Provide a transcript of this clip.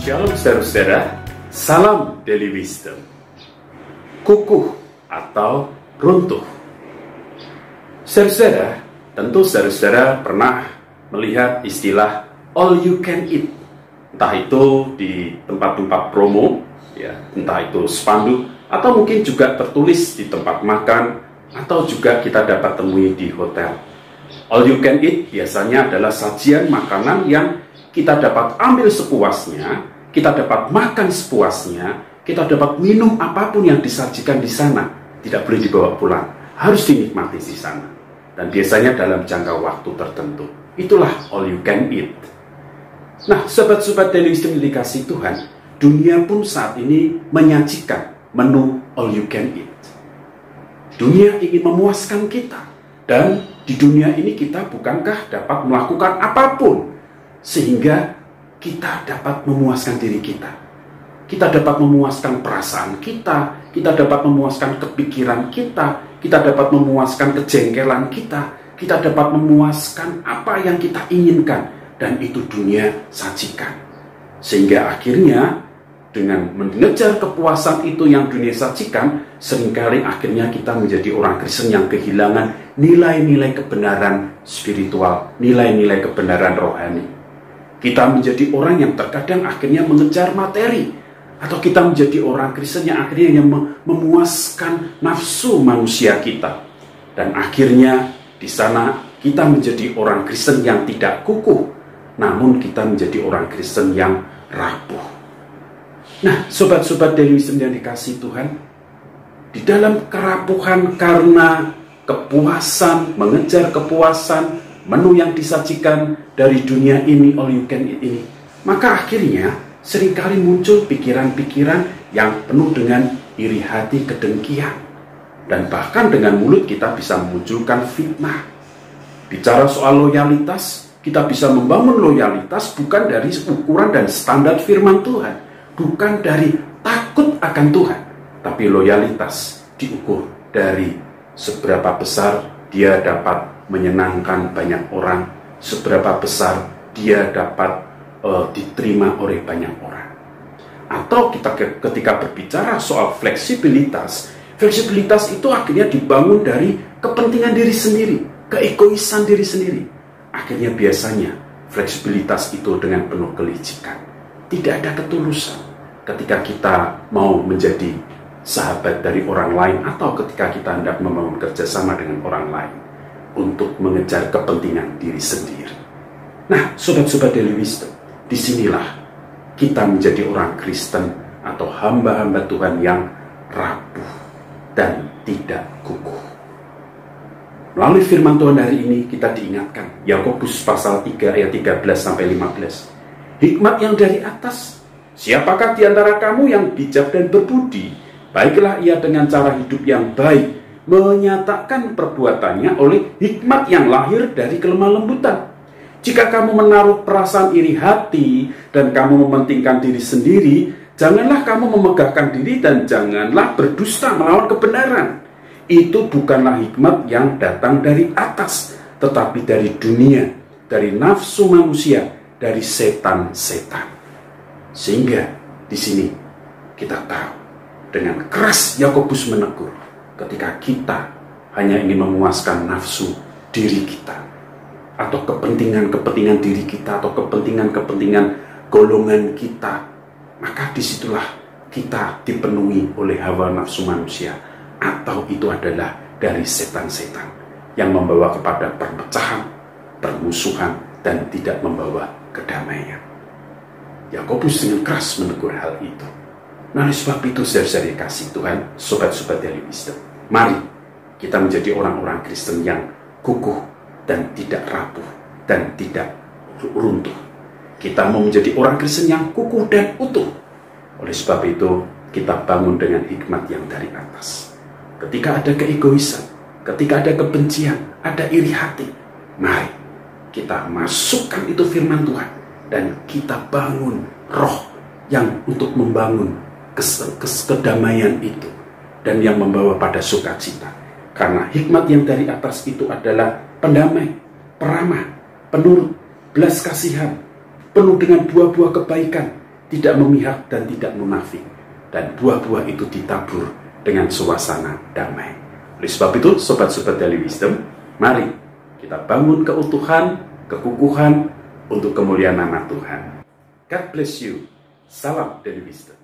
Shalom saudara-saudara, salam Daily Wisdom. Kukuh atau runtuh. Saudara-saudara, tentu saudara-saudara pernah melihat istilah all you can eat. Entah itu di tempat-tempat promo, ya, entah itu spanduk, atau mungkin juga tertulis di tempat makan, atau juga kita dapat temui di hotel. All you can eat biasanya adalah sajian makanan yang kita dapat ambil sepuasnya, kita dapat makan sepuasnya, kita dapat minum apapun yang disajikan di sana. Tidak boleh dibawa pulang, harus dinikmati di sana. Dan biasanya dalam jangka waktu tertentu. Itulah all you can eat. Nah, sobat-sobat Daily Wisdom yang dikasihi Tuhan, dunia pun saat ini menyajikan menu all you can eat. Dunia ingin memuaskan kita. Dan di dunia ini kita bukankah dapat melakukan apapun sehingga kita dapat memuaskan diri kita. Kita dapat memuaskan perasaan kita dapat memuaskan kepikiran kita dapat memuaskan kejengkelan kita dapat memuaskan apa yang kita inginkan, dan itu dunia sajikan. Sehingga akhirnya dengan mengejar kepuasan itu yang dunia sajikan, seringkali akhirnya kita menjadi orang Kristen yang kehilangan nilai-nilai kebenaran spiritual, nilai-nilai kebenaran rohani. Kita menjadi orang yang terkadang akhirnya mengejar materi, atau kita menjadi orang Kristen yang akhirnya memuaskan nafsu manusia kita. Dan akhirnya di sana kita menjadi orang Kristen yang tidak kukuh, namun kita menjadi orang Kristen yang rapuh. Nah, sobat-sobat Daily Wisdom yang dikasihi Tuhan, di dalam kerapuhan karena kepuasan, mengejar kepuasan, menu yang disajikan dari dunia ini, all you can eat ini, maka akhirnya seringkali muncul pikiran-pikiran yang penuh dengan iri hati, kedengkian, dan bahkan dengan mulut kita bisa memunculkan fitnah. Bicara soal loyalitas, kita bisa membangun loyalitas bukan dari ukuran dan standar firman Tuhan, bukan dari takut akan Tuhan, tapi loyalitas diukur dari seberapa besar dia dapat menyenangkan banyak orang, seberapa besar dia dapat diterima oleh banyak orang. Atau kita ketika berbicara soal fleksibilitas itu akhirnya dibangun dari kepentingan diri sendiri, keegoisan diri sendiri. Akhirnya biasanya fleksibilitas itu dengan penuh kelicikan, tidak ada ketulusan ketika kita mau menjadi sahabat dari orang lain, atau ketika kita hendak membangun kerjasama dengan orang lain untuk mengejar kepentingan diri sendiri. Nah, sobat-sobat Daily Wisdom, disinilah kita menjadi orang Kristen atau hamba-hamba Tuhan yang rapuh dan tidak kukuh. Melalui firman Tuhan hari ini kita diingatkan, Yakobus pasal 3 ayat 13-15. Hikmat yang dari atas, siapakah di antara kamu yang bijak dan berbudi? Baiklah ia dengan cara hidup yang baik, menyatakan perbuatannya oleh hikmat yang lahir dari kelemah lembutan. Jika kamu menaruh perasaan iri hati dan kamu mementingkan diri sendiri, janganlah kamu memegahkan diri dan janganlah berdusta melawan kebenaran. Itu bukanlah hikmat yang datang dari atas, tetapi dari dunia, dari nafsu manusia, dari setan-setan. Sehingga di sini kita tahu, dengan keras Yakobus menegur, ketika kita hanya ingin memuaskan nafsu diri kita, atau kepentingan-kepentingan diri kita, atau kepentingan-kepentingan golongan kita, maka disitulah kita dipenuhi oleh hawa nafsu manusia, atau itu adalah dari setan-setan yang membawa kepada perpecahan, permusuhan, dan tidak membawa kedamaian. Yakobus dengan keras menegur hal itu. Nah, oleh sebab itu, saudara-saudari kasih Tuhan, sobat-sobat Daily Wisdom, mari kita menjadi orang-orang Kristen yang kukuh dan tidak rapuh dan tidak runtuh. Kita mau menjadi orang Kristen yang kukuh dan utuh. Oleh sebab itu, kita bangun dengan hikmat yang dari atas. Ketika ada keegoisan, ketika ada kebencian, ada iri hati, mari kita masukkan itu firman Tuhan, dan kita bangun roh yang untuk membangun kedamaian itu, dan yang membawa pada sukacita. Karena hikmat yang dari atas itu adalah pendamai, peramah, penurut, belas kasihan, penuh dengan buah-buah kebaikan, tidak memihak dan tidak munafik, dan buah-buah itu ditabur dengan suasana damai. Oleh sebab itu, sobat-sobat Daily Wisdom, mari kita bangun keutuhan, kekukuhan untuk kemuliaan nama Tuhan. God bless you. Salam Daily Wisdom.